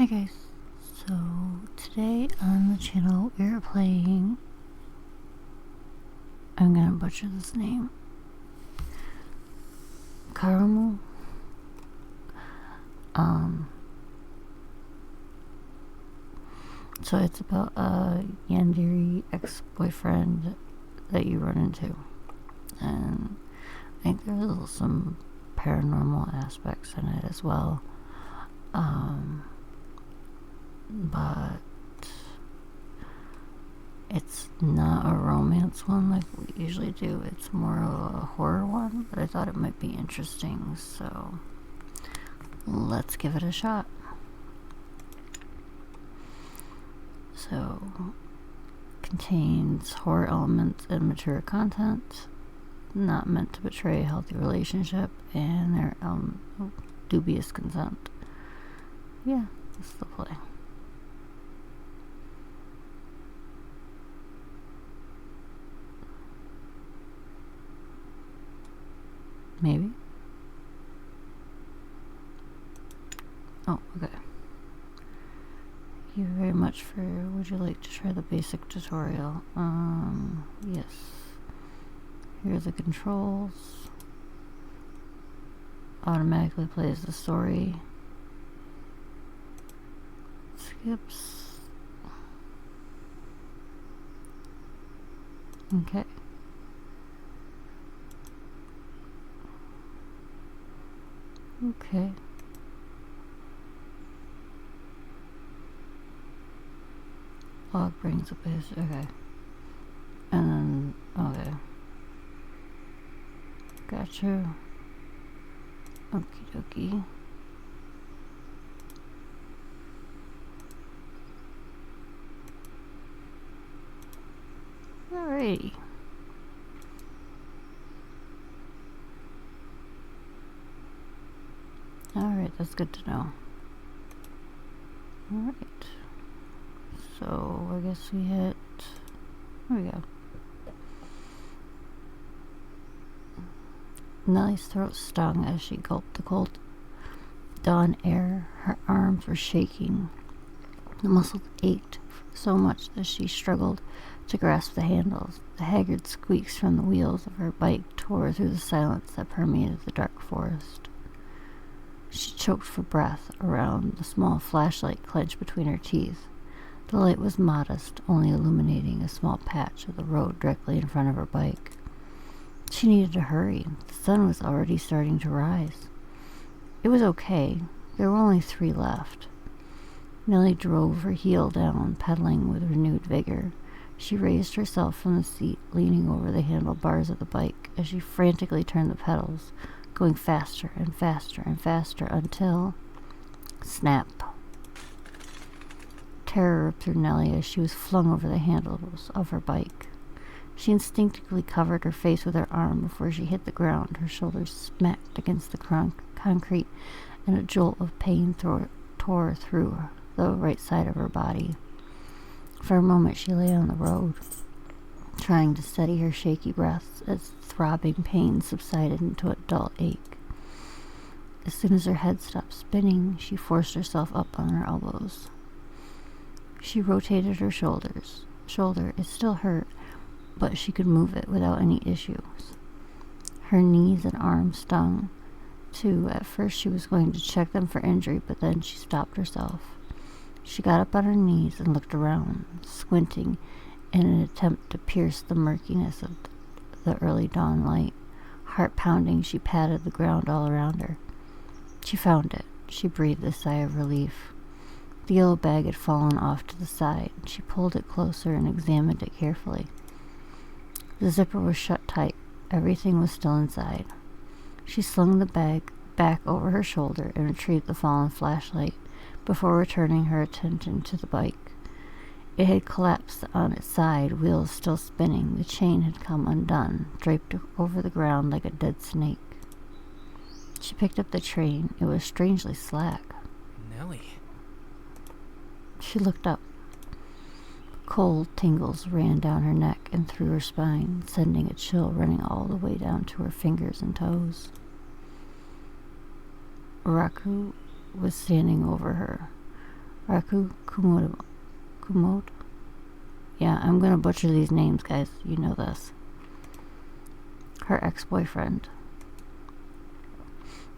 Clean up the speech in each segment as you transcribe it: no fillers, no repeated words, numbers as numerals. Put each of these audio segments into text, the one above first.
Hi guys, so today on the channel we're playing, I'm gonna butcher this name, Karamu. So it's about a Yandere ex-boyfriend that you run into, and I think there's some paranormal aspects in it as well, but it's not a romance one like we usually do. It's more of a horror one, but I thought it might be interesting, so let's give it a shot. So, contains horror elements and mature content, not meant to betray a healthy relationship, and their dubious consent. Yeah, that's the play. Maybe? Oh, okay. Thank you very much for, would you like to try the basic tutorial? Yes. Here are the controls. Automatically plays the story. Skips. Okay. Okay. Log brings up his, okay. And then, okay. Gotcha. Okie dokie. Alrighty. Alright, that's good to know. Alright. So, I guess we hit... There we go. Nellie's throat stung as she gulped the cold dawn air. Her arms were shaking. The muscles ached so much that she struggled to grasp the handles. The haggard squeaks from the wheels of her bike tore through the silence that permeated the dark forest. She choked for breath around the small flashlight clenched between her teeth. The light was modest, only illuminating a small patch of the road directly in front of her bike. She needed to hurry. The sun was already starting to rise. It was okay. There were only 3 left. Nellie drove her heel down, pedaling with renewed vigor. She raised herself from the seat, leaning over the handlebars of the bike as she frantically turned the pedals, going faster and faster and faster until... snap. Terror ripped through Nellie as she was flung over the handles of her bike. She instinctively covered her face with her arm before she hit the ground. Her shoulders smacked against the concrete, and a jolt of pain tore through the right side of her body. For a moment she lay on the road, trying to steady her shaky breaths as throbbing pain subsided into a dull ache. As soon as her head stopped spinning, she forced herself up on her elbows. She rotated her shoulder. It still hurt, but she could move it without any issues. Her knees and arms stung, too. At first she was going to check them for injury, but then she stopped herself. She got up on her knees and looked around, squinting in an attempt to pierce the murkiness of the early dawn light. Heart pounding, she patted the ground all around her. She found it. She breathed a sigh of relief. The yellow bag had fallen off to the side. She pulled it closer and examined it carefully. The zipper was shut tight. Everything was still inside. She slung the bag back over her shoulder and retrieved the fallen flashlight before returning her attention to the bike. It had collapsed on its side, wheels still spinning. The chain had come undone, draped over the ground like a dead snake. She picked up the train. It was strangely slack. Nellie. She looked up. Cold tingles ran down her neck and through her spine, sending a chill running all the way down to her fingers and toes. Raku was standing over her. Raku Kumode? Yeah, I'm gonna butcher these names, guys. You know this. Her ex-boyfriend.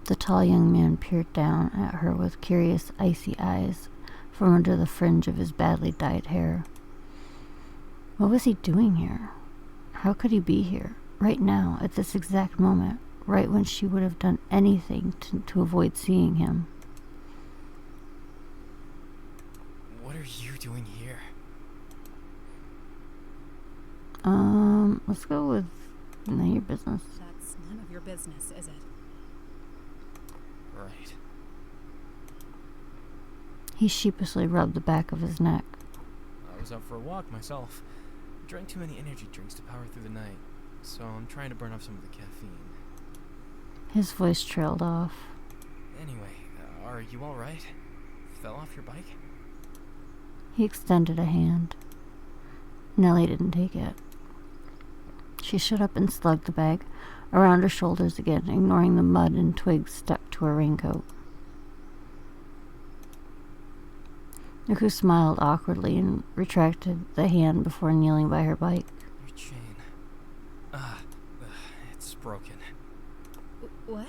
The tall young man peered down at her with curious, icy eyes from under the fringe of his badly dyed hair. What was he doing here? How could he be here, right now, at this exact moment, right when she would have done anything to avoid seeing him? What are you doing here? Let's go with none of your business. That's none of your business, is it? Right. He sheepishly rubbed the back of his neck. I was out for a walk myself. Drank too many energy drinks to power through the night, so I'm trying to burn off some of the caffeine. His voice trailed off. Anyway, are you alright? Fell off your bike? He extended a hand. Nellie didn't take it. She stood up and slugged the bag around her shoulders again, ignoring the mud and twigs stuck to her raincoat. Nuku smiled awkwardly and retracted the hand before kneeling by her bike. Your chain. It's broken. What?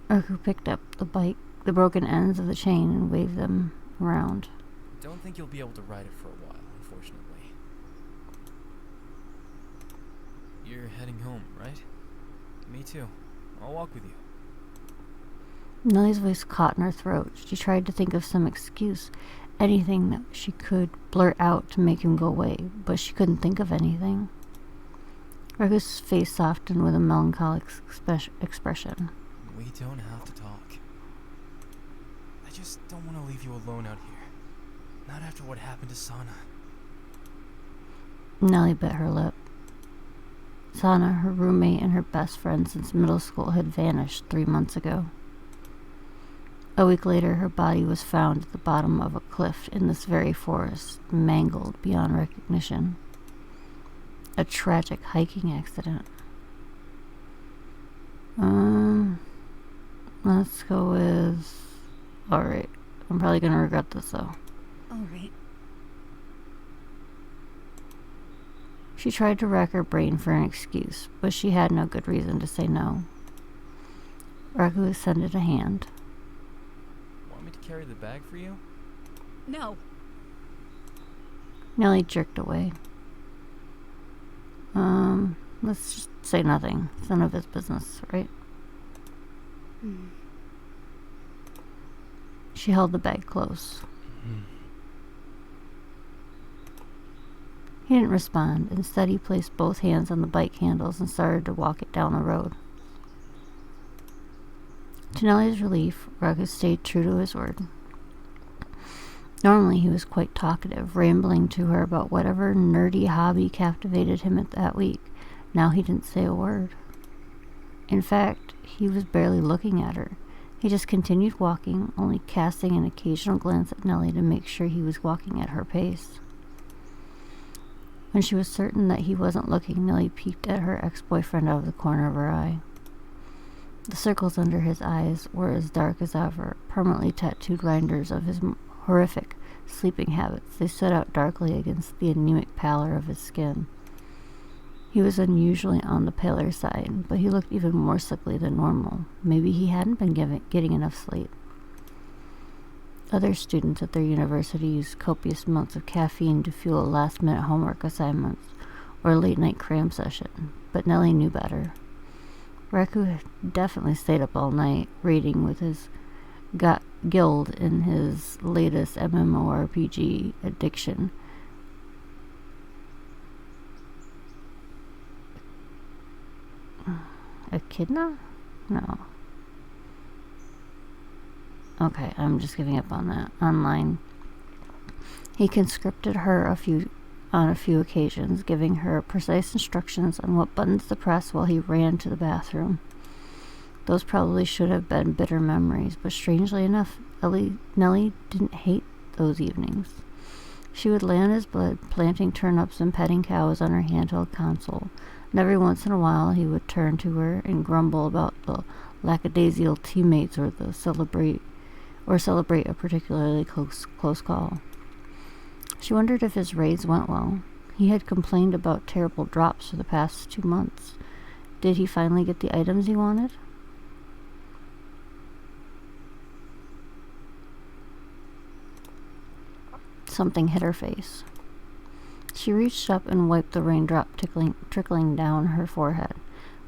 Urku picked up the broken ends of the chain and waved them around. Don't think you'll be able to ride it for a while, unfortunately. You're heading home, right? Me too. I'll walk with you. Nellie's voice caught in her throat. She tried to think of some excuse, anything that she could blurt out to make him go away, but she couldn't think of anything. Urku's face softened with a melancholic expression. We don't have to talk. I just don't want to leave you alone out here. Not after what happened to Sana. Nellie bit her lip. Sana, her roommate and her best friend since middle school, had vanished 3 months ago. A week later, her body was found at the bottom of a cliff in this very forest, mangled beyond recognition. A tragic hiking accident. Let's go with... Alright. I'm probably gonna regret this, though. Alright. She tried to rack her brain for an excuse, but she had no good reason to say no. Raku extended a hand. Want me to carry the bag for you? No. Nellie jerked away. Let's just say nothing. It's none of his business, right? She held the bag close. He didn't respond. Instead, he placed both hands on the bike handles and started to walk it down the road. To Nellie's relief, Raku stayed true to his word. Normally, he was quite talkative, rambling to her about whatever nerdy hobby captivated him that week. Now he didn't say a word. In fact, he was barely looking at her. He just continued walking, only casting an occasional glance at Nellie to make sure he was walking at her pace. When she was certain that he wasn't looking, Nellie peeked at her ex-boyfriend out of the corner of her eye. The circles under his eyes were as dark as ever, permanently tattooed reminders of his horrific sleeping habits. They stood out darkly against the anemic pallor of his skin. He was unusually on the paler side, but he looked even more sickly than normal. Maybe he hadn't been getting enough sleep. Other students at their university used copious amounts of caffeine to fuel last-minute homework assignments or a late-night cram session, but Nellie knew better. Raku had definitely stayed up all night, reading with his guild in his latest MMORPG addiction. Echidna? No. Okay, I'm just giving up on that. Online. He conscripted her on a few occasions, giving her precise instructions on what buttons to press while he ran to the bathroom. Those probably should have been bitter memories, but strangely enough, Nellie didn't hate those evenings. She would lay on his bed, planting turnips and petting cows on her handheld console, and every once in a while he would turn to her and grumble about the lackadaisical teammates or or celebrate a particularly close call. She wondered if his raids went well. He had complained about terrible drops for the past 2 months. Did he finally get the items he wanted? Something hit her face. She reached up and wiped the raindrop trickling down her forehead.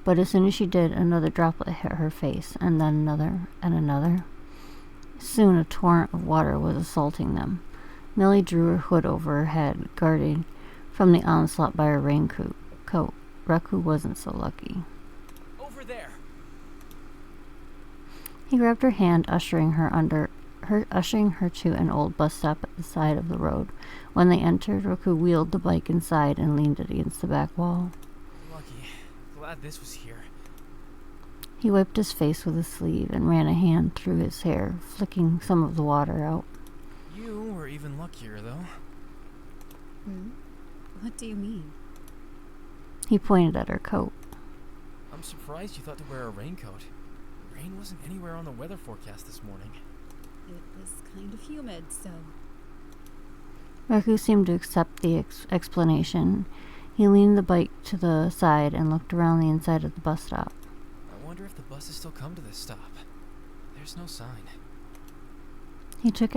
But as soon as she did, another droplet hit her face, and then another, and another. Soon a torrent of water was assaulting them. Nellie drew her hood over her head, guarding from the onslaught by her raincoat. Raku wasn't so lucky. Over there! He grabbed her hand, ushering her to an old bus stop at the side of the road. When they entered, Raku wheeled the bike inside and leaned it against the back wall. Lucky. Glad this was here. He wiped his face with his sleeve and ran a hand through his hair, flicking some of the water out. You were even luckier, though. What do you mean? He pointed at her coat. I'm surprised you thought to wear a raincoat. Rain wasn't anywhere on the weather forecast this morning. It was kind of humid, so... Raku seemed to accept the explanation. He leaned the bike to the side and looked around the inside of the bus stop. I wonder if the buses still come to this stop. There's no sign. He took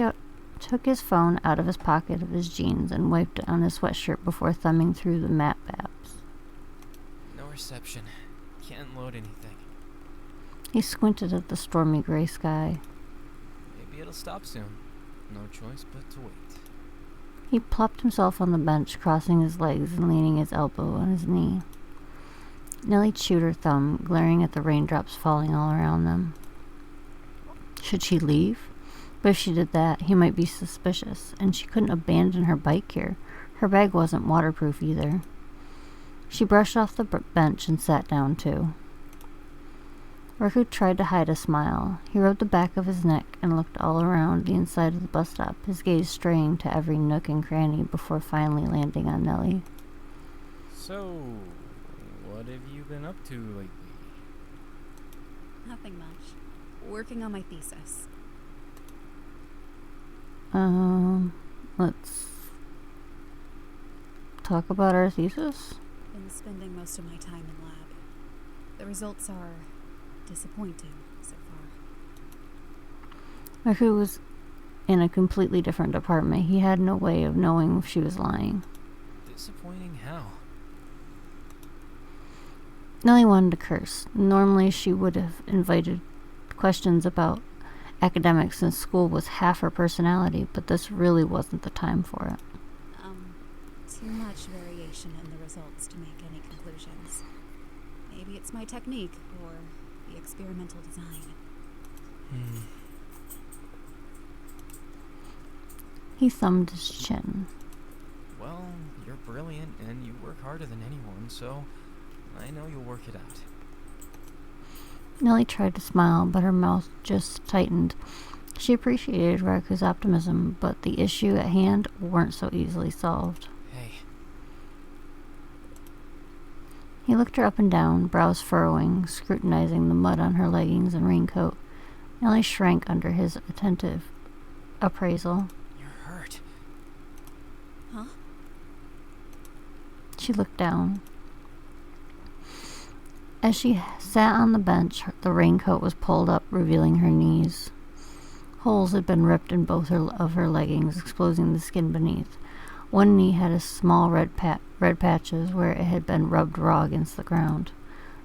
his phone out of his pocket of his jeans and wiped it on his sweatshirt before thumbing through the map apps. No reception. Can't load anything. He squinted at the stormy gray sky. Maybe it'll stop soon. No choice but to wait. He plopped himself on the bench, crossing his legs and leaning his elbow on his knee. Nellie chewed her thumb, glaring at the raindrops falling all around them. Should she leave? But if she did that, he might be suspicious, and she couldn't abandon her bike here. Her bag wasn't waterproof either. She brushed off the bench and sat down too. Raku tried to hide a smile. He rubbed the back of his neck and looked all around the inside of the bus stop, his gaze straying to every nook and cranny before finally landing on Nellie. So, what have you been up to lately? Nothing much. Working on my thesis. Let's talk about our thesis. Been spending most of my time in lab. The results are disappointing so far. Raku was in a completely different department. He had no way of knowing if she was lying. Disappointing how? Nellie wanted to curse. Normally she would have invited questions about academics since school was half her personality, but this really wasn't the time for it. Too much variation in the results to make any conclusions. Maybe it's my technique, or the experimental design. He thumbed his chin. Well, you're brilliant and you work harder than anyone, so I know you'll work it out. Nellie tried to smile, but her mouth just tightened. She appreciated Raku's optimism, but the issue at hand weren't so easily solved. Hey. He looked her up and down, brows furrowing, scrutinizing the mud on her leggings and raincoat. Nellie shrank under his attentive appraisal. You're hurt. Huh? She looked down. As she sat on the bench, the raincoat was pulled up, revealing her knees. Holes had been ripped in both of her leggings, exposing the skin beneath. One knee had a small red patches where it had been rubbed raw against the ground.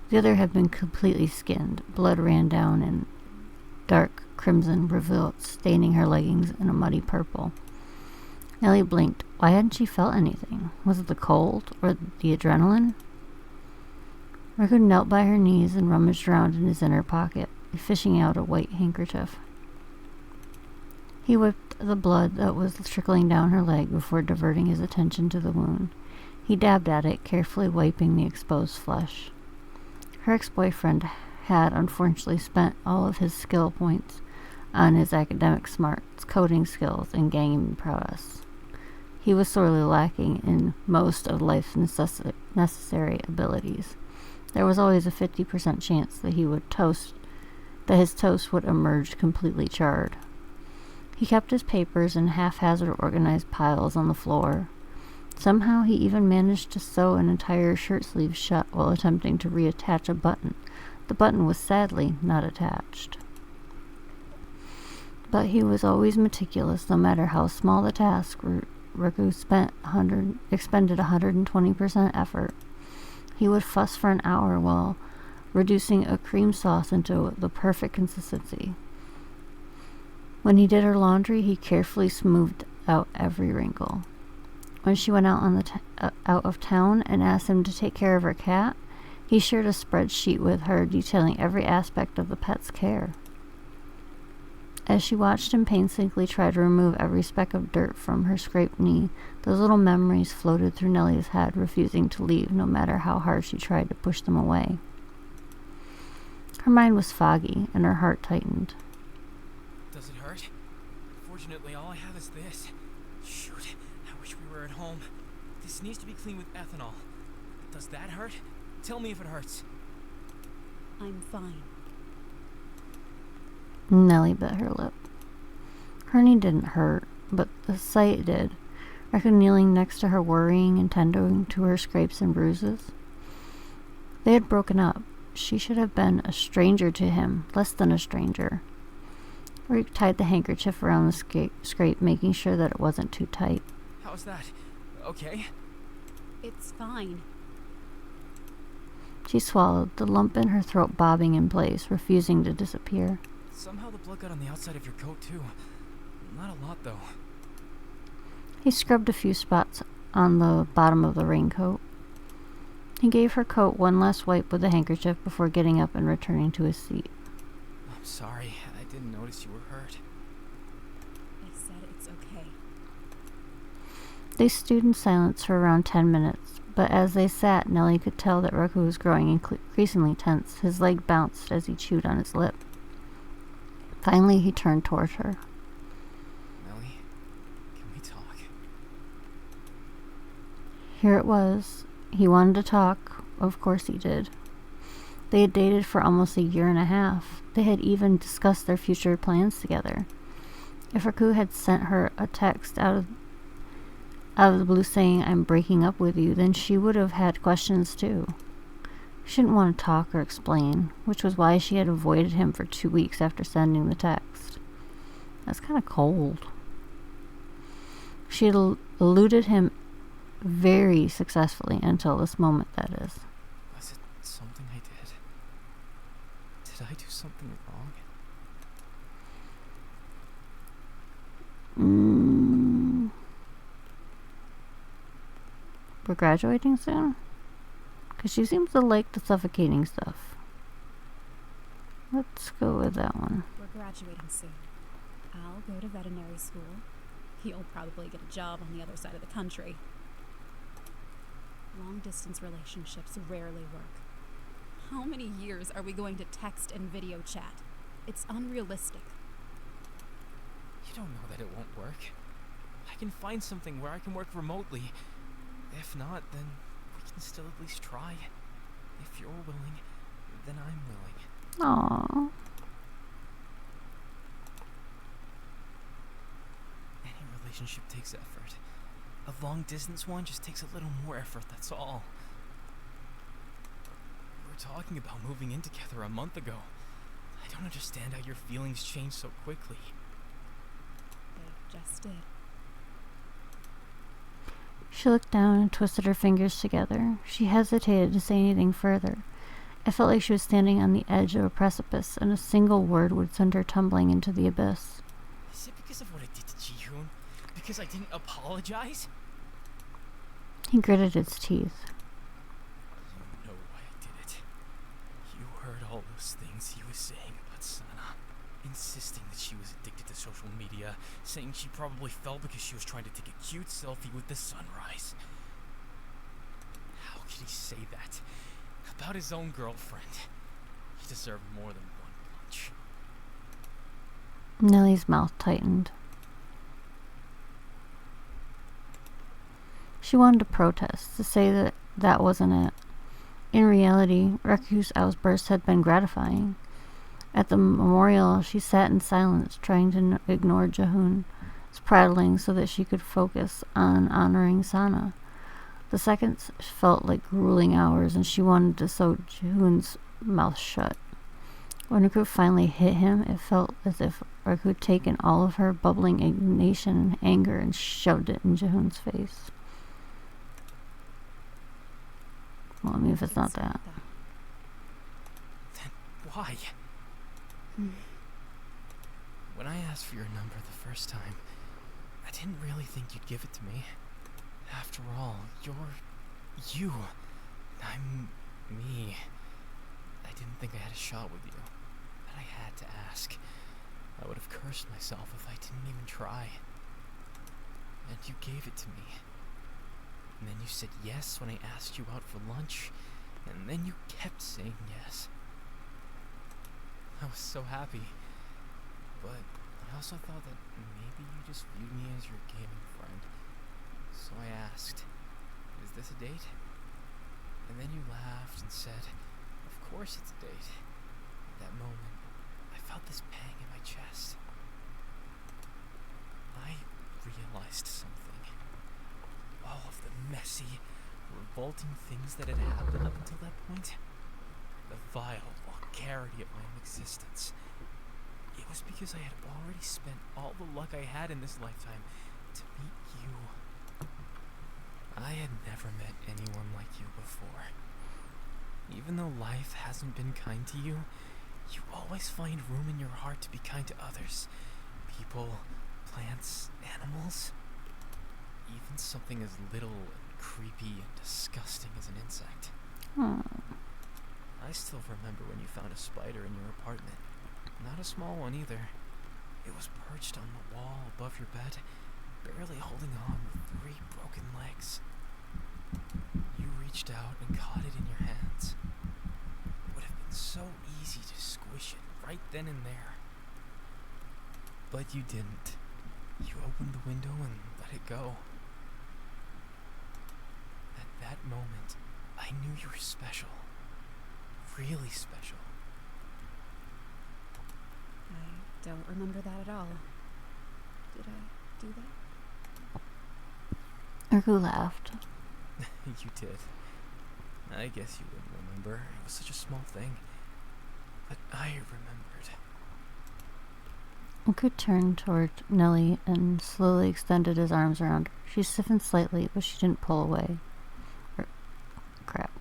The other had been completely skinned. Blood ran down in dark crimson rivulets, staining her leggings in a muddy purple. Nellie blinked. Why hadn't she felt anything? Was it the cold or the adrenaline? Raku knelt by her knees and rummaged around in his inner pocket, fishing out a white handkerchief. He wiped the blood that was trickling down her leg before diverting his attention to the wound. He dabbed at it, carefully wiping the exposed flesh. Her ex-boyfriend had unfortunately spent all of his skill points on his academic smarts, coding skills, and gaming prowess. He was sorely lacking in most of life's necessary abilities. There was always a 50% chance that his toast would emerge completely charred. He kept his papers in haphazard organized piles on the floor. Somehow he even managed to sew an entire shirt sleeve shut while attempting to reattach a button. The button was sadly not attached. But he was always meticulous, no matter how small the task. Riku expended 120% effort. He would fuss for an hour while reducing a cream sauce into the perfect consistency. When he did her laundry, he carefully smoothed out every wrinkle. When she went out out of town and asked him to take care of her cat, he shared a spreadsheet with her detailing every aspect of the pet's care. As she watched him painstakingly try to remove every speck of dirt from her scraped knee, those little memories floated through Nellie's head, refusing to leave no matter how hard she tried to push them away. Her mind was foggy, and her heart tightened. Does it hurt? Fortunately, all I have is this. Shoot, I wish we were at home. This needs to be cleaned with ethanol. Does that hurt? Tell me if it hurts. I'm fine. Nellie bit her lip. Her knee didn't hurt, but the sight did. Riku kneeling next to her, worrying and tending to her scrapes and bruises. They had broken up. She should have been a stranger to him, less than a stranger. Riku tied the handkerchief around the scrape, making sure that it wasn't too tight. How's that? Okay? It's fine. She swallowed, the lump in her throat bobbing in place, refusing to disappear. Somehow the blood got on the outside of your coat, too. Not a lot, though. He scrubbed a few spots on the bottom of the raincoat. He gave her coat one last wipe with the handkerchief before getting up and returning to his seat. I'm sorry. I didn't notice you were hurt. I said it's okay. They stewed in silence for around 10 minutes, but as they sat, Nellie could tell that Riku was growing increasingly tense. His leg bounced as he chewed on his lip. Finally, he turned toward her. Melly, can we talk? Here it was. He wanted to talk. Of course he did. They had dated for almost a year and a half. They had even discussed their future plans together. If Riku had sent her a text out of the blue saying, "I'm breaking up with you," then she would have had questions too. She didn't want to talk or explain, which was why she had avoided him for 2 weeks after sending the text. That's kind of cold. She had eluded him very successfully until this moment, that is. Was it something I did? Did I do something wrong? We're graduating soon? Because she seems to like the suffocating stuff. Let's go with that one. We're graduating soon. I'll go to veterinary school. You'll probably get a job on the other side of the country. Long-distance relationships rarely work. How many years are we going to text and video chat? It's unrealistic. You don't know that it won't work. I can find something where I can work remotely. If not, then we can still at least try. If you're willing, then I'm willing. Aww. Any relationship takes effort. A long-distance one just takes a little more effort, that's all. We were talking about moving in together a month ago. I don't understand how your feelings change so quickly. They just did. She looked down and twisted her fingers together. She hesitated to say anything further. It felt like she was standing on the edge of a precipice, and a single word would send her tumbling into the abyss. Is it because of what I did to Ji-hoon? Because I didn't apologize? He gritted his teeth. You know why I did it. You heard all those things he was saying about Sana. Insisting that she was addicted to social media, saying she probably fell because she was trying to take a cute selfie with the sunrise. How could he say that? About his own girlfriend. He deserved more than one punch. Nellie's mouth tightened. She wanted to protest, to say that that wasn't it. In reality, Riku's outburst had been gratifying. At the memorial, she sat in silence, trying to ignore Jehun's prattling so that she could focus on honoring Sana. The seconds felt like grueling hours, and she wanted to sew Jehun's mouth shut. When Raku finally hit him, it felt as if Raku had taken all of her bubbling indignation and anger and shoved it in Jehun's face. Well, I mean, if it's not that. Then why? When I asked for your number the first time, I didn't really think you'd give it to me. After all, you're you. I'm me. I didn't think I had a shot with you, but I had to ask. I would have cursed myself if I didn't even try. And you gave it to me. And then you said yes when I asked you out for lunch, and then you kept saying yes. I was so happy, but I also thought that maybe you just viewed me as your gaming friend. So I asked, is this a date? And then you laughed and said, of course it's a date. At that moment, I felt this pang in my chest. I realized something. All of the messy, revolting things that had happened up until that point. The vile vulgarity of my own existence. It was because I had already spent all the luck I had in this lifetime to meet you. I had never met anyone like you before. Even though life hasn't been kind to you, you always find room in your heart to be kind to others. People, plants, animals. Even something as little and creepy and disgusting as an insect. I still remember when you found a spider in your apartment. Not a small one either. It was perched on the wall above your bed, barely holding on with 3 broken legs. You reached out and caught it in your hands. It would have been so easy to squish it right then and there. But you didn't. You opened the window and let it go. At that moment, I knew you were special. Really special. I don't remember that at all. Did I do that? Raku laughed. You did. I guess you wouldn't remember. It was such a small thing. But I remembered. Raku turned toward Nellie and slowly extended his arms around her. She stiffened slightly, but she didn't pull away. Crap.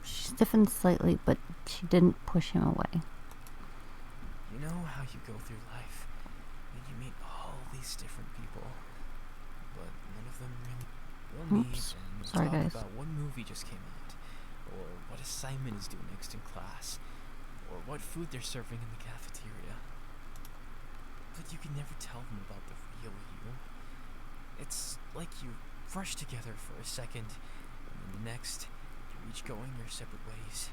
She stiffened slightly, but she didn't push him away. You know how you go through life, and you meet all these different people, but none of them really will meet and Sorry, talk guys. about what movie just came out, or what assignment is due next in class, or what food they're serving in the cafeteria. But you can never tell them about the real you. It's like you rush together for a second, and then the next, you're each going your separate ways.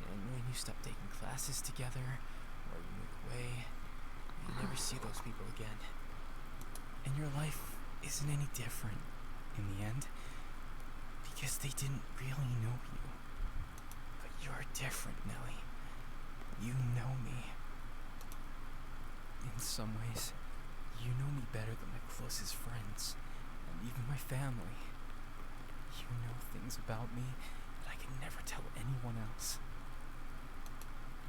And when you stop taking classes together, or you move away, you never see those people again. And your life isn't any different in the end, because they didn't really know you. But you're different, Nellie. You know me. In some ways, you know me better than my closest friends, and even my family. You know things about me that I can never tell anyone else.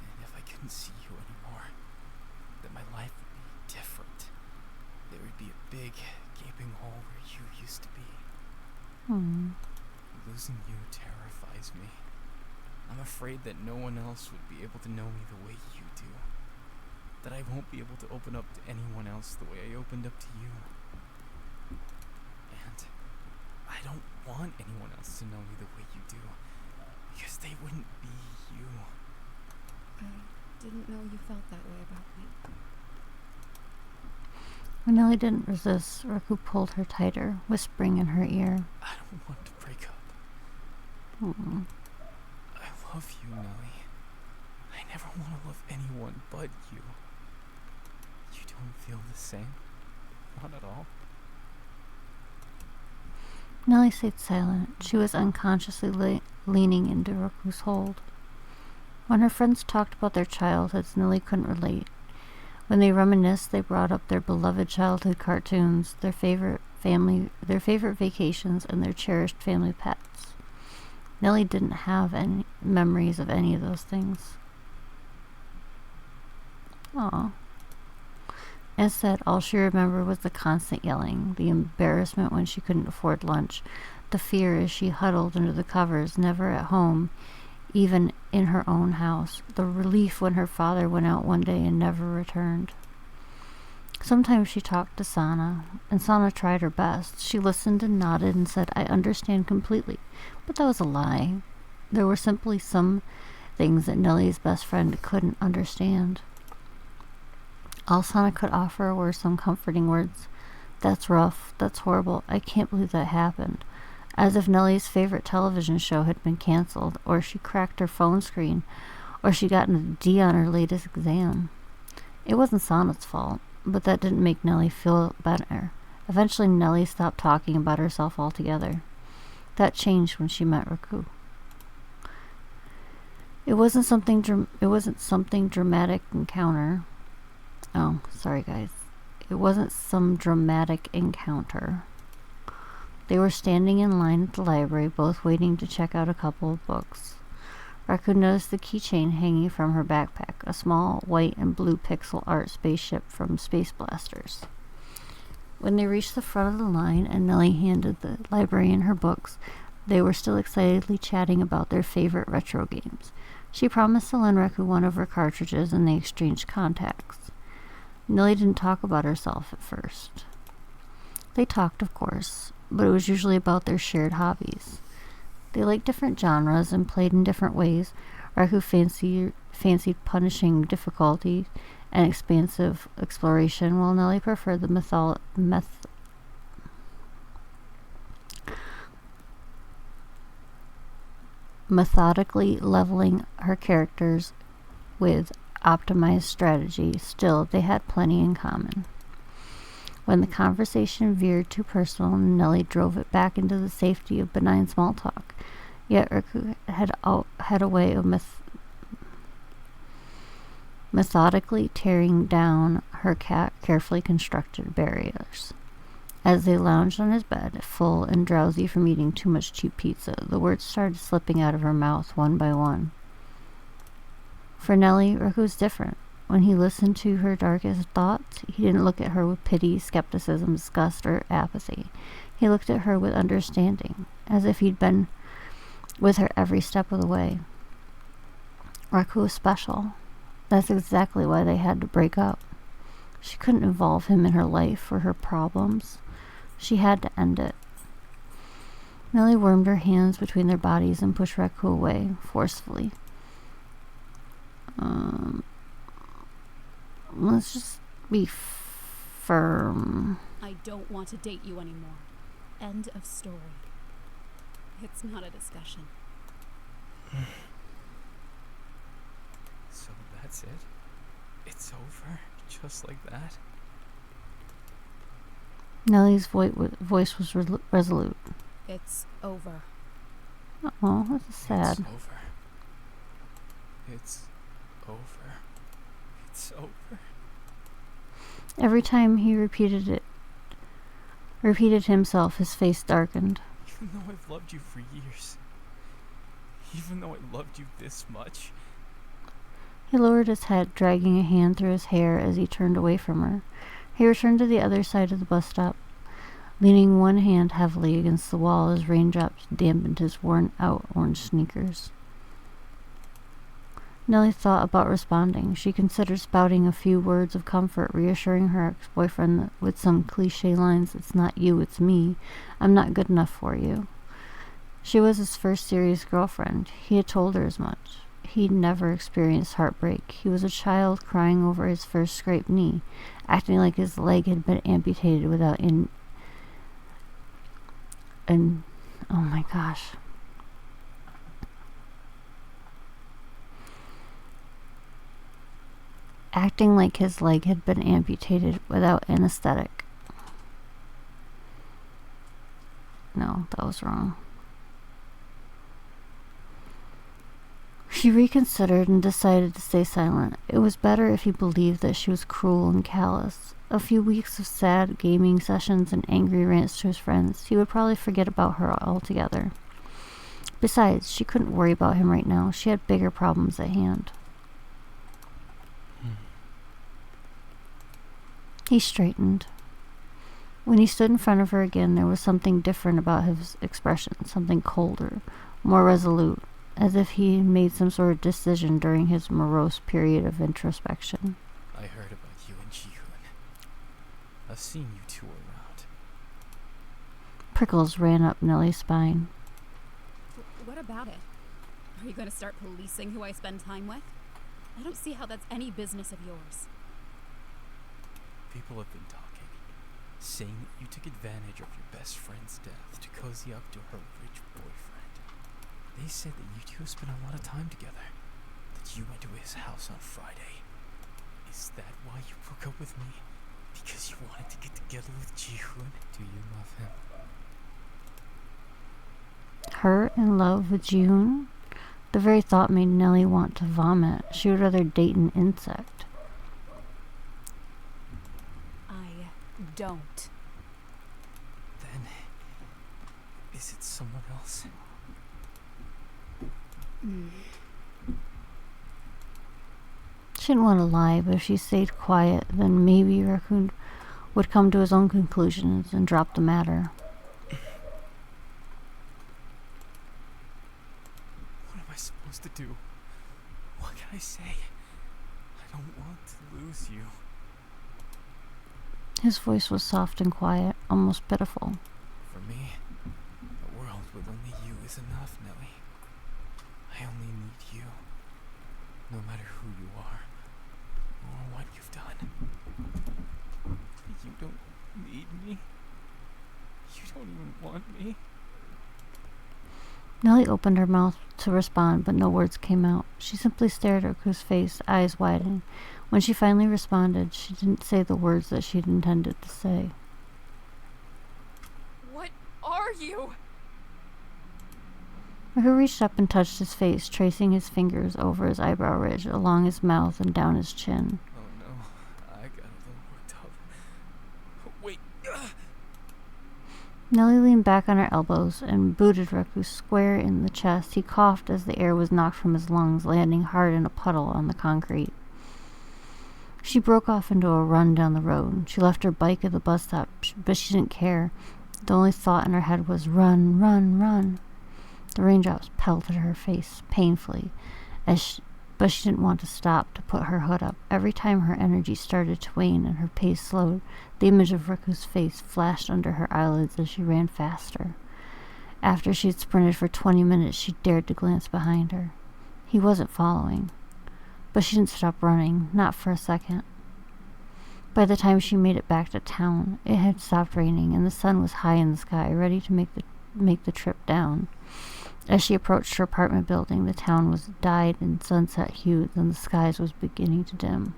And if I couldn't see you anymore, then my life would be different. There would be a big, gaping hole where you used to be. Losing you terrifies me. I'm afraid that no one else would be able to know me the way you do. That I won't be able to open up to anyone else the way I opened up to you. And I don't want anyone else to know me the way you do, because they wouldn't be you. I didn't know you felt that way about me. When Nellie didn't resist, Raku pulled her tighter, whispering in her ear. I don't want to break up. Hmm. I love you, Nellie. I never want to love anyone but you. You don't feel the same? Not at all? Nellie stayed silent. She was unconsciously leaning into Raku's hold. When her friends talked about their childhoods, Nellie couldn't relate. When they reminisced, they brought up their beloved childhood cartoons, their favorite vacations, and their cherished family pets. Nellie didn't have any memories of any of those things. Aw. Instead, all she remembered was the constant yelling, the embarrassment when she couldn't afford lunch, the fear as she huddled under the covers, never at home, even in her own house, the relief when her father went out one day and never returned. Sometimes she talked to Sana, and Sana tried her best. She listened and nodded and said, "I understand completely," but that was a lie. There were simply some things that Nellie's best friend couldn't understand. All Sana could offer were some comforting words. "That's rough. That's horrible. I can't believe that happened." As if Nellie's favorite television show had been canceled, or she cracked her phone screen, or she got a D on her latest exam. It wasn't Sana's fault, but that didn't make Nellie feel better. Eventually, Nellie stopped talking about herself altogether. That changed when she met Raku. It wasn't something dramatic encounter. Oh, sorry guys. It wasn't some dramatic encounter. They were standing in line at the library, both waiting to check out a couple of books. Raku noticed the keychain hanging from her backpack, a small white and blue pixel art spaceship from Space Blasters. When they reached the front of the line and Nellie handed the librarian her books, they were still excitedly chatting about their favorite retro games. She promised to lend Raku one of her cartridges, and they exchanged contacts. Nellie didn't talk about herself at first. They talked, of course, but it was usually about their shared hobbies. They liked different genres and played in different ways. Raku fancied punishing difficulty and expansive exploration, while Nellie preferred the methodically leveling her characters with optimized strategy. Still, they had plenty in common. When the conversation veered too personal, Nellie drove it back into the safety of benign small talk. Yet Raku had a way of methodically tearing down her carefully constructed barriers. As they lounged on his bed, full and drowsy from eating too much cheap pizza, the words started slipping out of her mouth one by one. For Nellie, Raku was different. When he listened to her darkest thoughts, he didn't look at her with pity, skepticism, disgust, or apathy. He looked at her with understanding, as if he'd been with her every step of the way. Raku was special. That's exactly why they had to break up. She couldn't involve him in her life or her problems. She had to end it. Nellie wormed her hands between their bodies and pushed Raku away, forcefully. Let's just be firm. I don't want to date you anymore. End of story. It's not a discussion. So that's it? It's over? Just like that? Nellie's voice was resolute. It's over. Oh, that's sad. It's over. It's over. It's over. Every time he repeated himself, his face darkened. Even though I've loved you for years. Even though I loved you this much. He lowered his head, dragging a hand through his hair as he turned away from her. He returned to the other side of the bus stop, leaning one hand heavily against the wall as raindrops dampened his worn-out orange sneakers. Nellie thought about responding. She considered spouting a few words of comfort, reassuring her ex-boyfriend with some cliché lines, "It's not you, it's me. I'm not good enough for you." She was his first serious girlfriend. He had told her as much. He'd never experienced heartbreak. He was a child crying over his first scraped knee, acting like his leg had been amputated without oh my gosh. Acting like his leg had been amputated without anesthetic. No, that was wrong. She reconsidered and decided to stay silent. It was better if he believed that she was cruel and callous. A few weeks of sad gaming sessions and angry rants to his friends, he would probably forget about her altogether. Besides, she couldn't worry about him right now. She had bigger problems at hand. He straightened. When he stood in front of her again, there was something different about his expression, something colder, more resolute, as if he had made some sort of decision during his morose period of introspection. I heard about you and Ji-hoon. I've seen you two around. Prickles ran up Nellie's spine. What about it? Are you going to start policing who I spend time with? I don't see how that's any business of yours. People have been talking, saying that you took advantage of your best friend's death to cozy up to her rich boyfriend. They said that you two spent a lot of time together, that you went to his house on Friday. Is that why you broke up with me? Because you wanted to get together with Ji-hoon? Do you love him? Her in love with Ji-hoon? The very thought made Nellie want to vomit. She would rather date an insect. Don't. Then, is it someone else? She didn't want to lie, but if she stayed quiet, then maybe Raccoon would come to his own conclusions and drop the matter. What am I supposed to do? What can I say? I don't want to lose you. His voice was soft and quiet, almost pitiful. For me, a world with only you is enough, Nellie. I only need you, no matter who you are, or what you've done. You don't need me. You don't even want me. Nellie opened her mouth to respond, but no words came out. She simply stared at Raccoon's face, eyes widened. When she finally responded, she didn't say the words that she'd intended to say. What are you? Raccoon reached up and touched his face, tracing his fingers over his eyebrow ridge, along his mouth and down his chin. Oh no, I got a little worked up. Wait. Nellie leaned back on her elbows and booted Raccoon square in the chest. He coughed as the air was knocked from his lungs, landing hard in a puddle on the concrete. She broke off into a run down the road. She left her bike at the bus stop, but she didn't care. The only thought in her head was, run, run, run. The raindrops pelted her face painfully, but she didn't want to stop to put her hood up. Every time her energy started to wane and her pace slowed, the image of Riku's face flashed under her eyelids as she ran faster. After she'd sprinted for 20 minutes, she dared to glance behind her. He wasn't following. But she didn't stop running, not for a second. By the time she made it back to town, it had stopped raining, and the sun was high in the sky, ready to make the trip down. As she approached her apartment building, the town was dyed in sunset hues, and the skies was beginning to dim.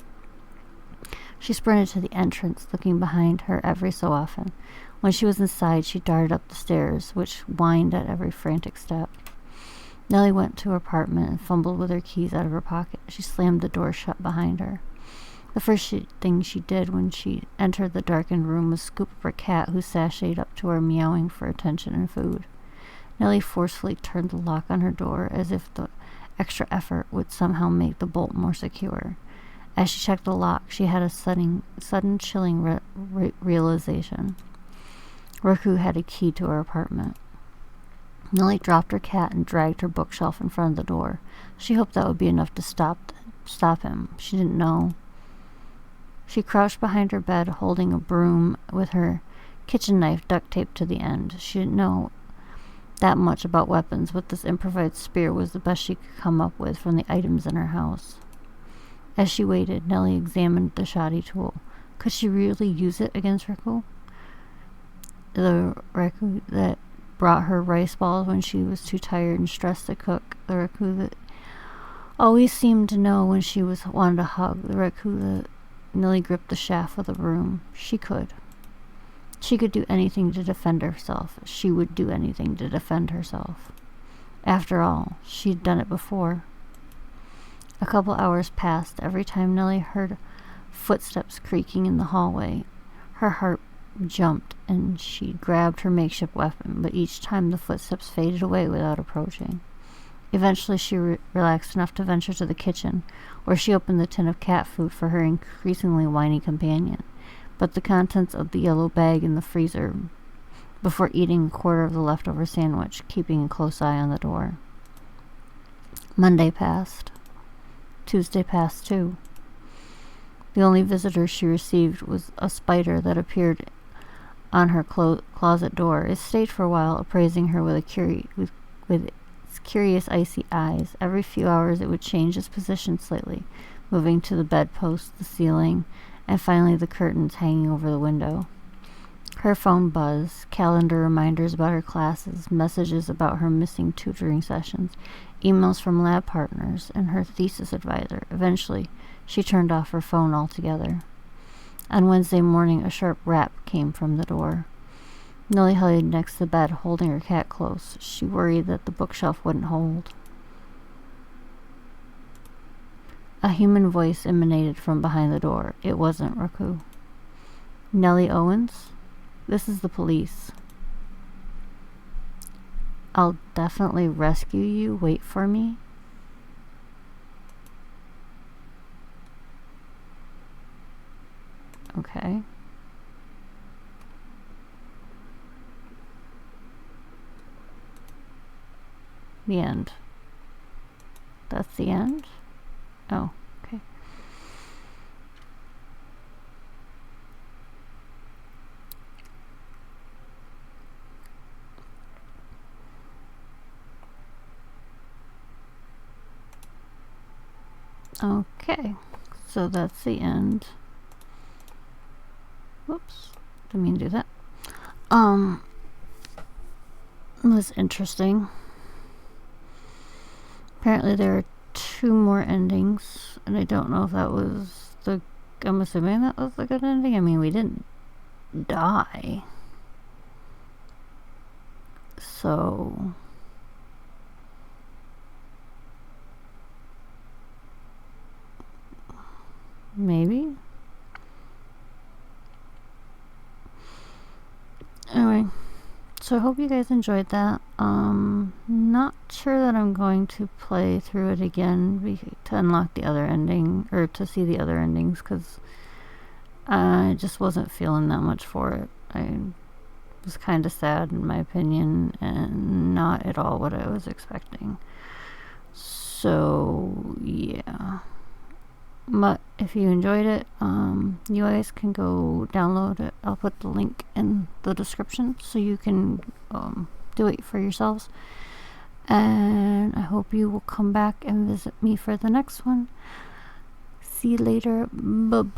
She sprinted to the entrance, looking behind her every so often. When she was inside, she darted up the stairs, which whined at every frantic step. Nellie went to her apartment and fumbled with her keys out of her pocket. She slammed the door shut behind her. The first thing she did when she entered the darkened room was scoop up her cat, who sashayed up to her, meowing for attention and food. Nellie forcefully turned the lock on her door, as if the extra effort would somehow make the bolt more secure. As she checked the lock, she had a sudden chilling realization. Riku had a key to her apartment. Nellie dropped her cat and dragged her bookshelf in front of the door. She hoped that would be enough to stop him. She didn't know. She crouched behind her bed, holding a broom with her kitchen knife duct taped to the end. She didn't know that much about weapons, but this improvised spear was the best she could come up with from the items in her house. As she waited, Nellie examined the shoddy tool. Could she really use it against Riku? The Riku that brought her rice balls when she was too tired and stressed to cook. The Riku that always seemed to know when she wanted a hug. The Riku that Nellie gripped the shaft of the broom. She could. She could do anything to defend herself. She would do anything to defend herself. After all, she'd done it before. A couple hours passed. Every time Nellie heard footsteps creaking in the hallway, her heart jumped and she grabbed her makeshift weapon, but each time the footsteps faded away without approaching. Eventually she relaxed enough to venture to the kitchen, where she opened the tin of cat food for her increasingly whiny companion, but the contents of the yellow bag in the freezer before eating a quarter of the leftover sandwich, keeping a close eye on the door. Monday passed. Tuesday passed too. The only visitor she received was a spider that appeared on her closet door. It stayed for a while, appraising her with its curious icy eyes. Every few hours it would change its position slightly, moving to the bedpost, the ceiling, and finally the curtains hanging over the window. Her phone buzzed, calendar reminders about her classes, messages about her missing tutoring sessions, emails from lab partners, and her thesis advisor. Eventually, she turned off her phone altogether. On Wednesday morning, a sharp rap came from the door. Nellie hurried next to the bed, holding her cat close. She worried that the bookshelf wouldn't hold. A human voice emanated from behind the door. It wasn't Raku. Nellie Owens? This is the police. I'll definitely rescue you. Wait for me. Okay. The end. That's the end? Oh, okay. Okay, so that's the end. Whoops, didn't mean to do that. It was interesting. Apparently there are 2 more endings, and I don't know if that was I'm assuming that was the good ending. I mean, we didn't die. So maybe. Anyway, so I hope you guys enjoyed that. Not sure that I'm going to play through it again to unlock the other ending, or to see the other endings, because I just wasn't feeling that much for it. I was kind of sad, in my opinion, and not at all what I was expecting. So, yeah. But if you enjoyed it, you guys can go download it. I'll put the link in the description so you can do it for yourselves. And I hope you will come back and visit me for the next one. See you later. Bye-bye.